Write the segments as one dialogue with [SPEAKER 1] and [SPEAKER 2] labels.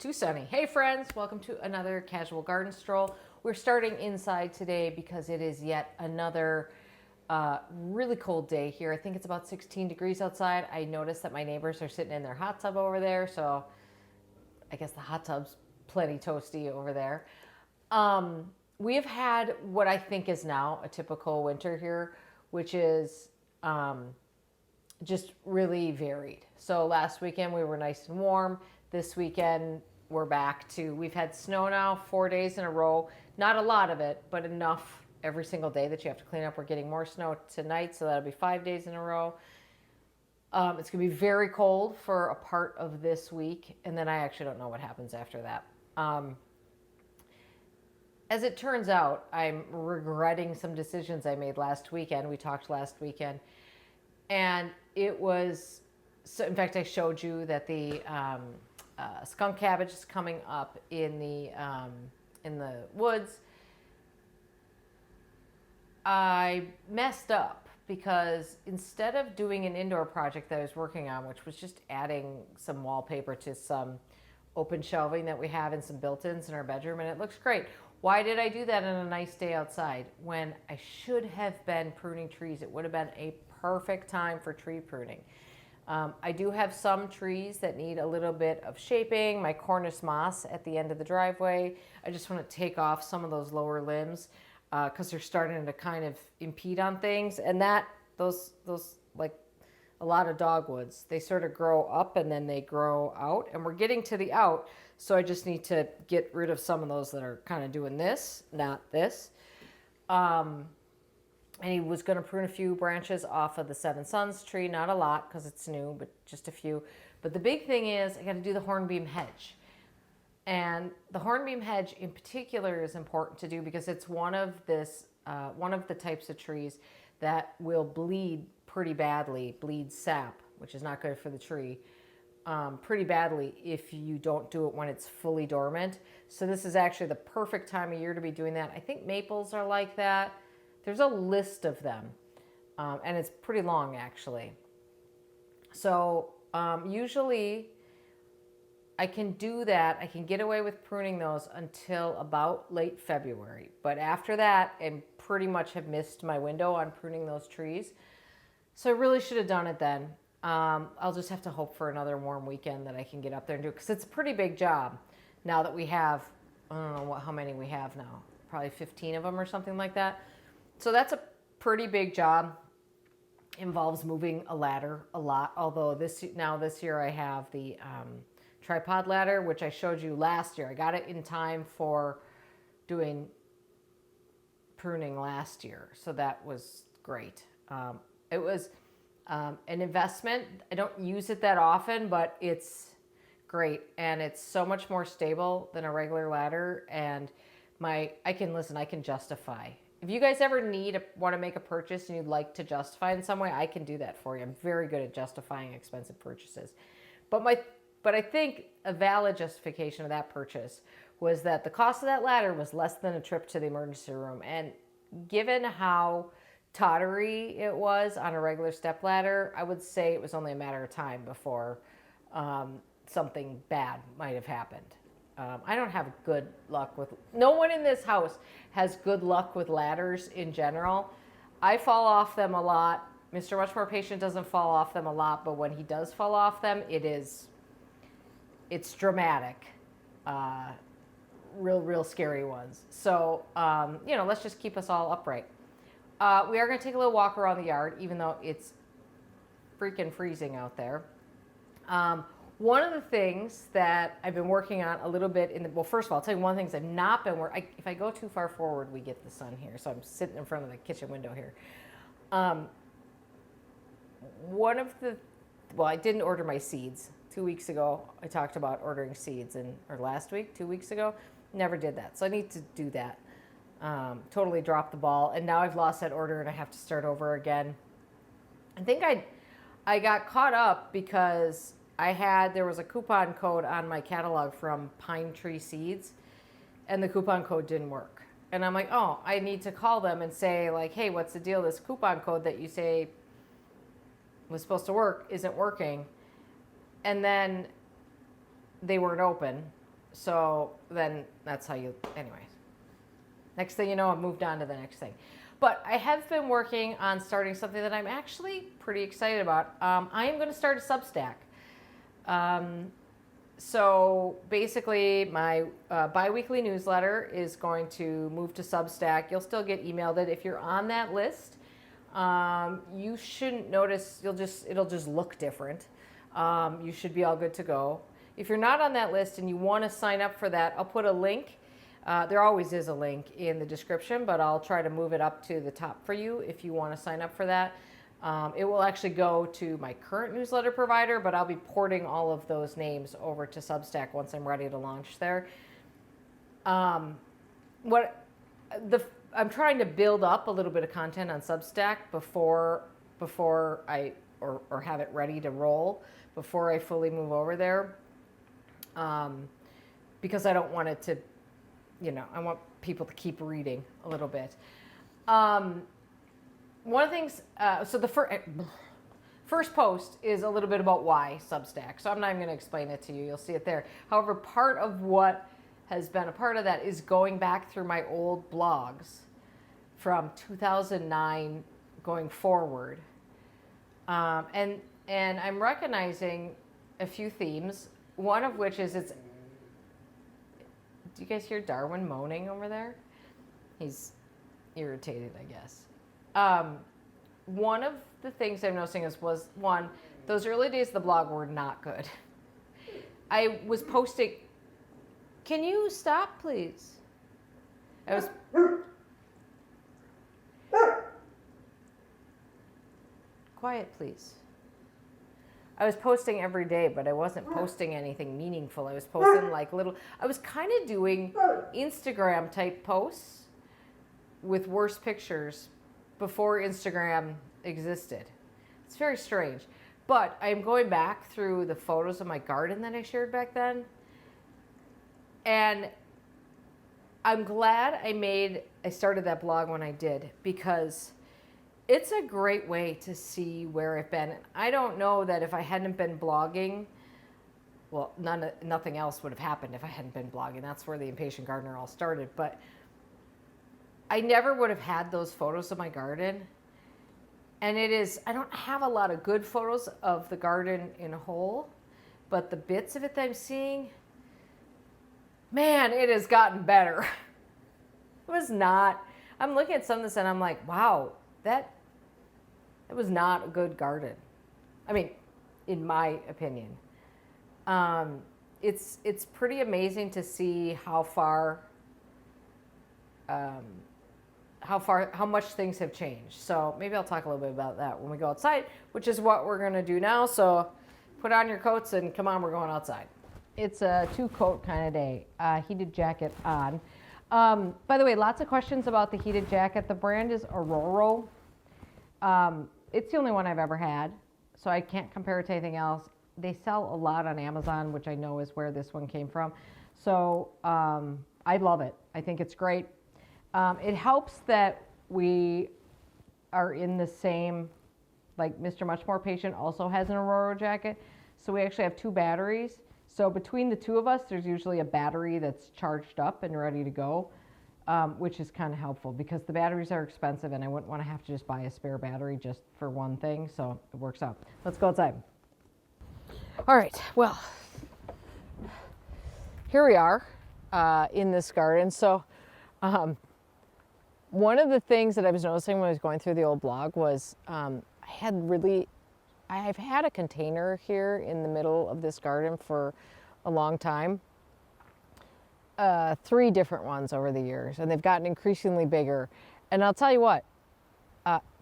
[SPEAKER 1] too sunny. Hey friends, welcome to another casual garden stroll. We're starting inside today because it is yet another really cold day here. I think it's about 16 degrees outside. I noticed that my neighbors are sitting in their hot tub over there, so I guess the hot tub's plenty toasty over there. We have had what I think is now a typical winter here, which is just really varied. So last weekend we were nice and warm. This weekend we're back to, we've had snow now 4 days in a row. Not a lot of it, but enough every single day that you have to clean up. We're getting more snow tonight, so that'll be 5 days in a row. It's going to be very cold for a part of this week, and then I actually don't know what happens after that. As it turns out, I'm regretting some decisions I made last weekend. We talked last weekend, and it was, so in fact, I showed you that the skunk cabbage is coming up in the woods. I messed up because instead of doing an indoor project that I was working on, which was just adding some wallpaper to some open shelving that we have and some built-ins in our bedroom, and it looks great. Why did I do that on a nice day outside when I should have been pruning trees? It would have been a perfect time for tree pruning. I do have some trees that need a little bit of shaping. My Cornish moss at the end of the driveway, I just want to take off some of those lower limbs because they're starting to kind of impede on things. And that, those like a lot of dogwoods, they sort of grow up and then they grow out, and we're getting to the out. So I just need to get rid of some of those that are kind of doing this, not this. And he was going to prune a few branches off of the Seven Sons tree, not a lot because it's new, but just a few. But the big thing is I got to do the hornbeam hedge. And the hornbeam hedge in particular is important to do because it's one of the types of trees that will bleed pretty badly, bleed sap, which is not good for the tree, pretty badly if you don't do it when it's fully dormant. So this is actually the perfect time of year to be doing that. I think maples are like that. There's a list of them, and it's pretty long actually. So usually I can do that. I can get away with pruning those until about late February. But after that, I pretty much have missed my window on pruning those trees. So I really should have done it then. I'll just have to hope for another warm weekend that I can get up there and do it, because it's a pretty big job now that we have, I don't know how many we have now, probably 15 of them or something like that. So that's a pretty big job. Involves moving a ladder a lot, although this year I have the tripod ladder, which I showed you last year. I got it in time for doing pruning last year, so that was great. It was an investment. I don't use it that often, but it's great, and it's so much more stable than a regular ladder, and I can justify. If you guys ever want to make a purchase and you'd like to justify in some way, I can do that for you. I'm very good at justifying expensive purchases. But I think a valid justification of that purchase was that the cost of that ladder was less than a trip to the emergency room. And given how tottery it was on a regular step ladder, I would say it was only a matter of time before something bad might have happened. I don't have good luck with, no one in this house has good luck with ladders in general. I fall off them a lot. Mr. Much More Patient doesn't fall off them a lot, but when he does fall off them, it's dramatic. Real scary ones. So, let's just keep us all upright. We are going to take a little walk around the yard, even though it's freaking freezing out there. One of the things that I've been working on a little bit first of all, I'll tell you one of the things I've not been working, if I go too far forward, we get the sun here. So I'm sitting in front of the kitchen window here. I didn't order my seeds. 2 weeks ago, I talked about ordering seeds, or last week, 2 weeks ago, never did that. So I need to do that. Totally dropped the ball. And now I've lost that order and I have to start over again. I think I got caught up because there was a coupon code on my catalog from Pine Tree Seeds, and the coupon code didn't work. And I'm like, oh, I need to call them and say, like, hey, what's the deal? This coupon code that you say was supposed to work isn't working. And then they weren't open. So then that's how you, anyways. Next thing you know, I've moved on to the next thing. But I have been working on starting something that I'm actually pretty excited about. I am going to start a Substack. So basically, my bi-weekly newsletter is going to move to Substack. You'll still get emailed it. If you're on that list, you shouldn't notice. It'll just look different. You should be all good to go. If you're not on that list and you want to sign up for that, I'll put a link. There always is a link in the description, but I'll try to move it up to the top for you if you want to sign up for that. It will actually go to my current newsletter provider, but I'll be porting all of those names over to Substack once I'm ready to launch there. I'm trying to build up a little bit of content on Substack before I or have it ready to roll before I fully move over there, because I don't want it to, I want people to keep reading a little bit. One of the things, so the first post is a little bit about why Substack. So I'm not even going to explain it to you. You'll see it there. However, part of what has been a part of that is going back through my old blogs from 2009 going forward. And I'm recognizing a few themes, one of which is do you guys hear Darwin moaning over there? He's irritated, I guess. One of the things I'm noticing was those early days of the blog were not good. I was posting, can you stop, please? Quiet, please. I was posting every day, but I wasn't posting anything meaningful. I was posting I was kind of doing Instagram type posts with worse pictures before Instagram existed. It's very strange. But I'm going back through the photos of my garden that I shared back then. And I'm glad I started that blog when I did, because it's a great way to see where I've been. I don't know that if I hadn't been blogging, well, nothing else would have happened if I hadn't been blogging. That's where the Impatient Gardener all started. But I never would have had those photos of my garden. And I don't have a lot of good photos of the garden in a whole, but the bits of it that I'm seeing, man, it has gotten better. It was not. I'm looking at some of this and I'm like, wow, that was not a good garden. I mean, in my opinion. It's pretty amazing to see how much things have changed. So maybe I'll talk a little bit about that when we go outside, which is what we're gonna do now. So put on your coats and come on, we're going outside. It's a 2-coat kind of day. Heated jacket on. By the way, lots of questions about the heated jacket. The brand is Aurora. It's the only one I've ever had, so I can't compare it to anything else. They sell a lot on Amazon, which I know is where this one came from. So I love it. I think it's great. It helps that we are in the same, like Mr. Much More Patient also has an Aurora jacket. So we actually have 2 batteries. So between the 2 of us, there's usually a battery that's charged up and ready to go, which is kind of helpful because the batteries are expensive and I wouldn't want to have to just buy a spare battery just for one thing. So it works out. Let's go outside. All right, well, here we are in this garden. So one of the things that I was noticing when I was going through the old blog was I've had a container here in the middle of this garden for a long time. 3 different ones over the years, and they've gotten increasingly bigger. And I'll tell you what,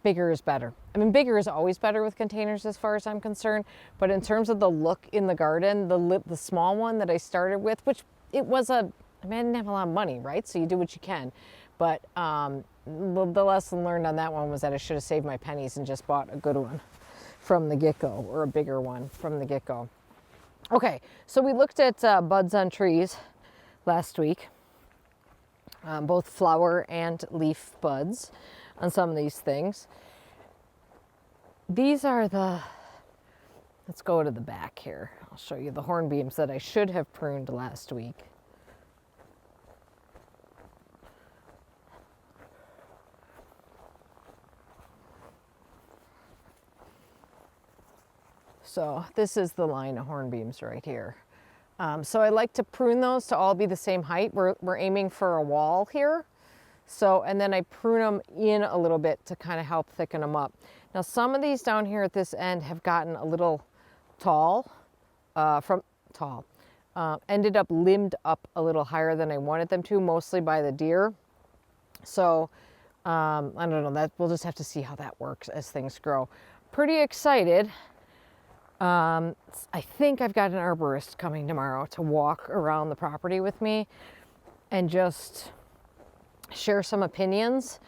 [SPEAKER 1] bigger is better. I mean, bigger is always better with containers as far as I'm concerned, but in terms of the look in the garden, the small one that I started with, which I didn't have a lot of money, right? So you do what you can. But the lesson learned on that one was that I should have saved my pennies and just bought a good one from the get-go, or a bigger one from the get-go. Okay, so we looked at buds on trees last week, both flower and leaf buds on some of these things. These are let's go to the back here. I'll show you the hornbeams that I should have pruned last week. So this is the line of hornbeams right here. So I like to prune those to all be the same height. We're aiming for a wall here. So, and then I prune them in a little bit to kind of help thicken them up. Now some of these down here at this end have gotten a little tall, ended up limbed up a little higher than I wanted them to, mostly by the deer. So I don't know, that we'll just have to see how that works as things grow. Pretty excited. I think I've got an arborist coming tomorrow to walk around the property with me and just share some opinions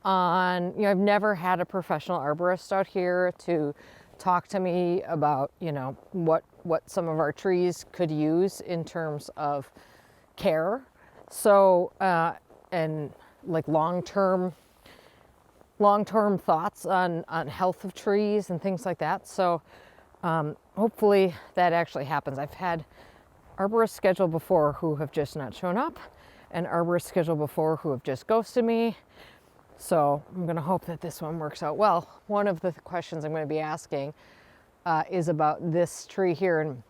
[SPEAKER 1] on, you know, I've never had a professional arborist out here to talk to me about, you know, what some of our trees could use in terms of care. So, and like long-term thoughts on health of trees and things like that. So hopefully that actually happens. I've had arborists scheduled before who have just not shown up, and arborists scheduled before who have just ghosted me. So I'm going to hope that this one works out well. One of the questions I'm going to be asking is about this tree here. And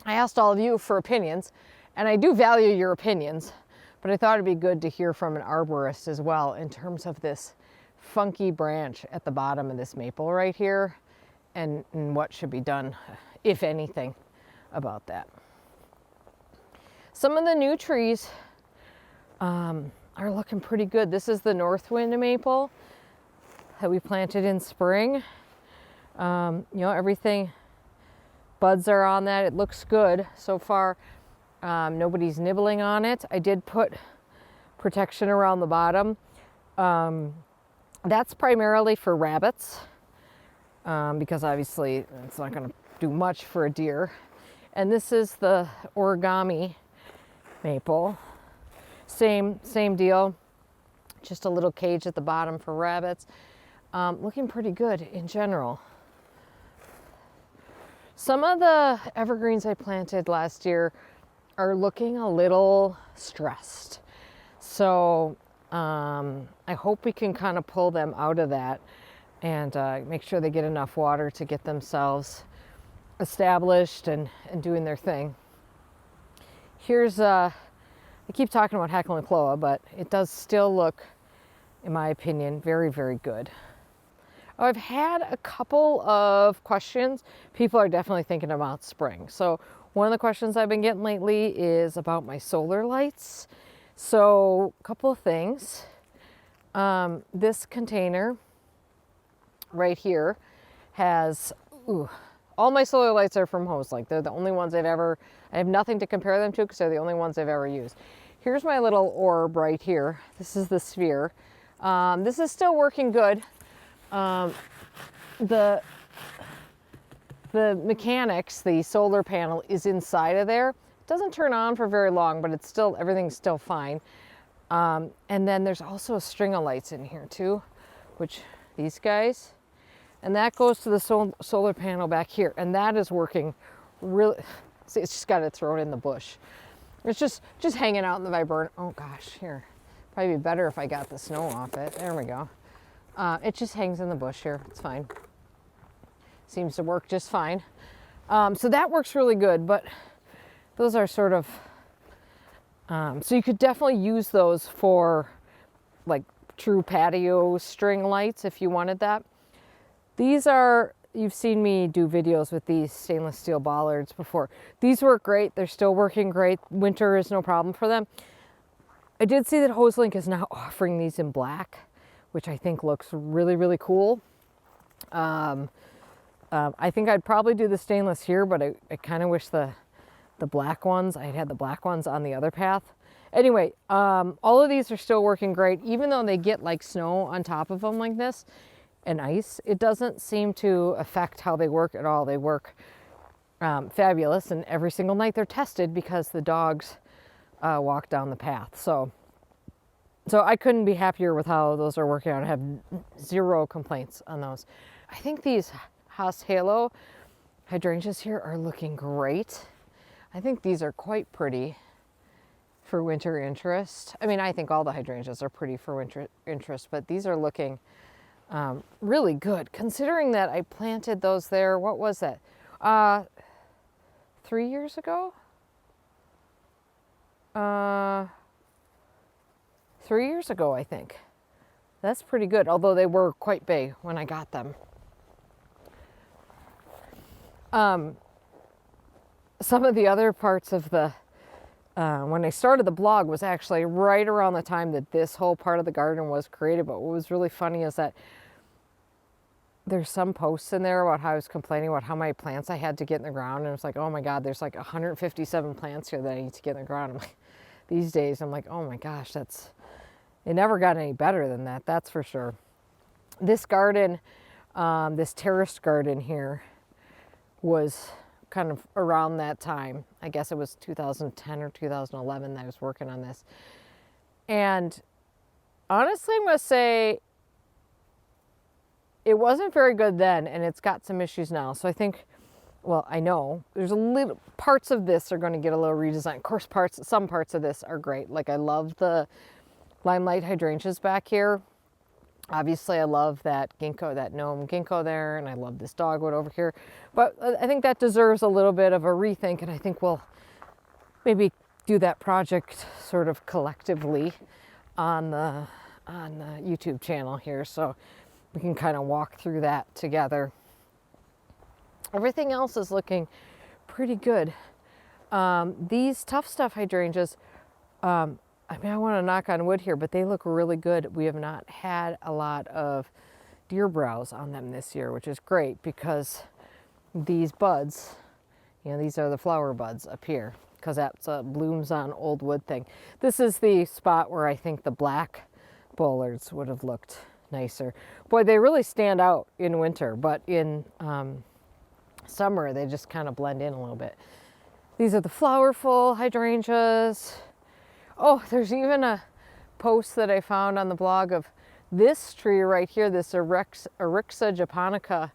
[SPEAKER 1] I asked all of you for opinions, and I do value your opinions, but I thought it'd be good to hear from an arborist as well in terms of this funky branch at the bottom of this maple right here, and what should be done, if anything, about that. Some of the new trees are looking pretty good. This is the Northwind maple that we planted in spring. You know, everything, buds are on that. It looks good so far. Nobody's nibbling on it. I did put protection around the bottom. That's primarily for rabbits, because obviously it's not going to do much for a deer. And this is the origami maple. Same deal, just a little cage at the bottom for rabbits. Looking pretty good in general. Some of the evergreens I planted last year are looking a little stressed. So I hope we can kind of pull them out of that and make sure they get enough water to get themselves established and doing their thing. Here's I keep talking about Hecklenchloa, but it does still look, in my opinion, very, very good. Oh, I've had a couple of questions. People are definitely thinking about spring. So one of the questions I've been getting lately is about my solar lights. So a couple of things. This container right here has, all my solar lights are from Hoselink. They're the only ones I have nothing to compare them to because they're the only ones I've ever used. Here's my little orb right here. This is the sphere. This is still working good. The mechanics, the solar panel is inside of there. It doesn't turn on for very long, but it's still, everything's still fine. And then there's also a string of lights in here too, which these guys, and that goes to the solar panel back here, and that is working really. See, it's just got to throw it in the bush. It's just hanging out in the viburnum. Oh gosh, here, probably be better if I got the snow off it. There we go. It just hangs in the bush here. It's fine. Seems to work just fine. So that works really good, but those are sort of, so you could definitely use those for like true patio string lights if you wanted that. These are, you've seen me do videos with these stainless steel bollards before. These work great. They're still working great. Winter is no problem for them. I did see that Hoselink is now offering these in black, which I think looks really, really cool. I think I'd probably do the stainless here, but I kind of wish the black ones, I had the black ones on the other path. Anyway, all of these are still working great, even though they get like snow on top of them like this and ice. It doesn't seem to affect how they work at all. They work fabulous, and every single night they're tested because the dogs walk down the path. So I couldn't be happier with how those are working out. I have zero complaints on those. I think these Haas Halo hydrangeas here are looking great. I think these are quite pretty for winter interest. I mean, I think all the hydrangeas are pretty for winter interest, but these are looking really good, considering that I planted those there. What was that? 3 years ago. 3 years ago, I think. That's pretty good, although they were quite big when I got them. Some of the other parts of the, when I started the blog was actually right around the time that this whole part of the garden was created. But what was really funny is that there's some posts in there about how I was complaining about how many plants I had to get in the ground. And it's like, oh my God, there's like 157 plants here that I need to get in the ground. I'm like, these days, I'm like, oh my gosh, it never got any better than that, that's for sure. This garden, this terraced garden here was kind of around that time. I guess it was 2010 or 2011 that I was working on this. And honestly, I'm going to say it wasn't very good then, and it's got some issues now. So I think, well, I know there's a little parts of this are going to get a little redesign. Of course, some parts of this are great. Like I love the limelight hydrangeas back here. Obviously, I love that ginkgo, that gnome ginkgo there, and I love this dogwood over here. But I think that deserves a little bit of a rethink, and I think we'll maybe do that project sort of collectively on the YouTube channel here, so we can kind of walk through that together. Everything else is looking pretty good. These tough stuff hydrangeas, I mean, I want to knock on wood here, but they look really good. We have not had a lot of deer browse on them this year, which is great because these buds, you know, these are the flower buds up here because that's a blooms on old wood thing. This is the spot where I think the black bollards would have looked nicer. Boy, they really stand out in winter, but in summer, they just kind of blend in a little bit. These are the flowerful hydrangeas. Oh, there's even a post that I found on the blog of this tree right here, this Erixa japonica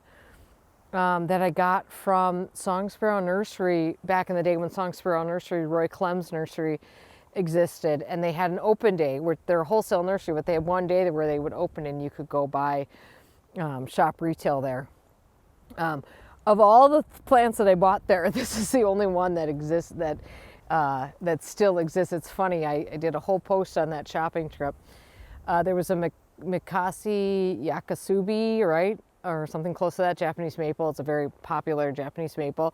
[SPEAKER 1] that I got from Song Sparrow Nursery back in the day when Song Sparrow Nursery, Roy Clem's nursery, existed. And they had an open day where they're a wholesale nursery, but they had one day where they would open and you could go buy shop retail there. Of all the plants that I bought there, this is the only one that exists that still exists. It's funny, I did a whole post on that shopping trip. There was a Mikasi Yakasubi, right? Or something close to that, Japanese maple. It's a very popular Japanese maple.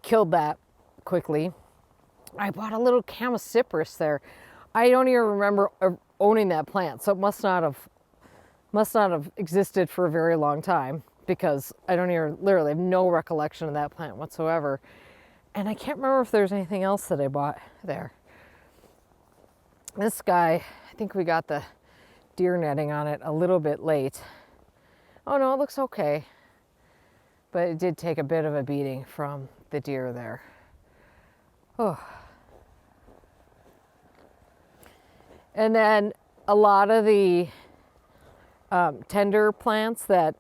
[SPEAKER 1] Killed that quickly. I bought a little Chamaecyparis there. I don't even remember owning that plant, so it must not have existed for a very long time because I don't even, literally have no recollection of that plant whatsoever. And I can't remember if there's anything else that I bought there. This guy, I think we got the deer netting on it a little bit late. Oh no, it looks okay. But it did take a bit of a beating from the deer there. Oh. And then a lot of the tender plants that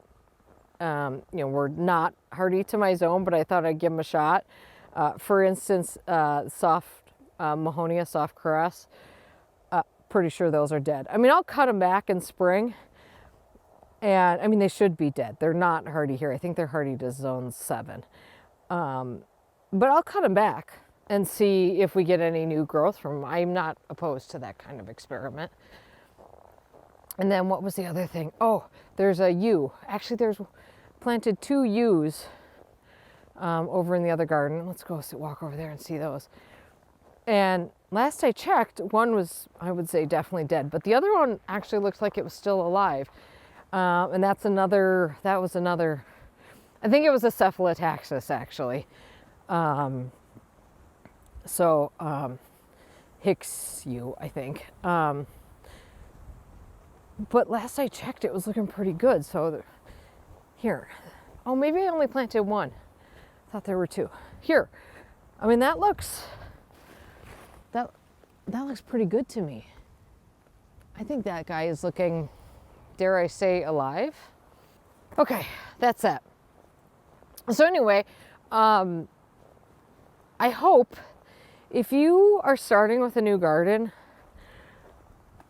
[SPEAKER 1] were not hardy to my zone, but I thought I'd give them a shot. For instance, soft Mahonia, soft caress, pretty sure those are dead. I mean, I'll cut them back in spring, and I mean, they should be dead. They're not hardy here. I think they're hardy to zone 7. But I'll cut them back and see if we get any new growth from them. I'm not opposed to that kind of experiment. And then what was the other thing? Oh, there's a yew. Actually, there's planted 2 yews over in the other garden. Let's go walk over there and see those. And last I checked, one was, I would say, definitely dead, but the other one actually looks like it was still alive. And that was another, I think it was a cephalotaxis actually. Hicks yew, I think. But last I checked, it was looking pretty good. So here, oh, maybe I only planted 1. Thought there were 2. Here, I mean, that looks pretty good to me. I think that guy is looking, dare I say, alive. Okay, that's that. So anyway, I hope if you are starting with a new garden,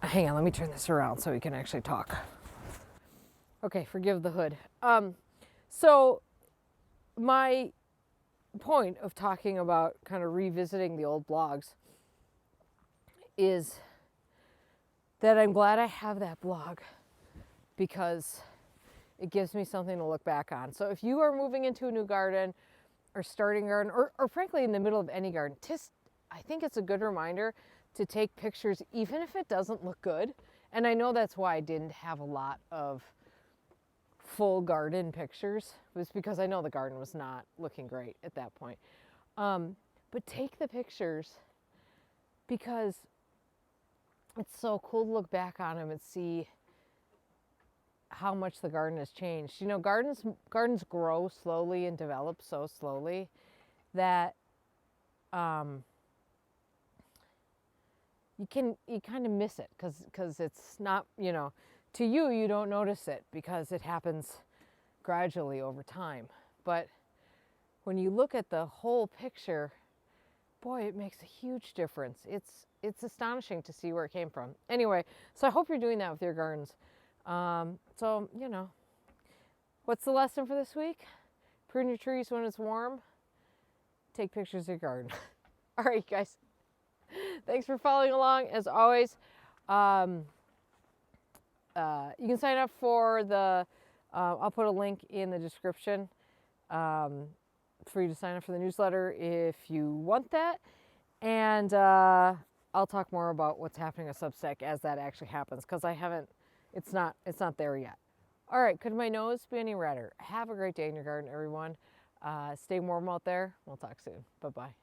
[SPEAKER 1] hang on, let me turn this around so we can actually talk. Okay, forgive the hood. So my point of talking about kind of revisiting the old blogs is that I'm glad I have that blog, because it gives me something to look back on. So if you are moving into a new garden or starting a garden, or frankly in the middle of any garden, I think it's a good reminder to take pictures even if it doesn't look good. And I know that's why I didn't have a lot of full garden pictures, was because I know the garden was not looking great at that point. But take the pictures, because it's so cool to look back on them and see how much the garden has changed. You know, gardens grow slowly and develop so slowly that you kind of miss it, because it's not, you know, to you, you don't notice it because it happens gradually over time. But when you look at the whole picture, boy, it makes a huge difference. It's astonishing to see where it came from. Anyway, so I hope you're doing that with your gardens. So, you know, what's the lesson for this week? Prune your trees when it's warm. Take pictures of your garden. All right, guys. Thanks for following along. As always, you can sign up for the, I'll put a link in the description for you to sign up for the newsletter if you want that. And I'll talk more about what's happening with Substack as that actually happens, because it's not there yet. All right, could my nose be any redder? Have a great day in your garden, everyone. Stay warm out there. We'll talk soon. Bye-bye.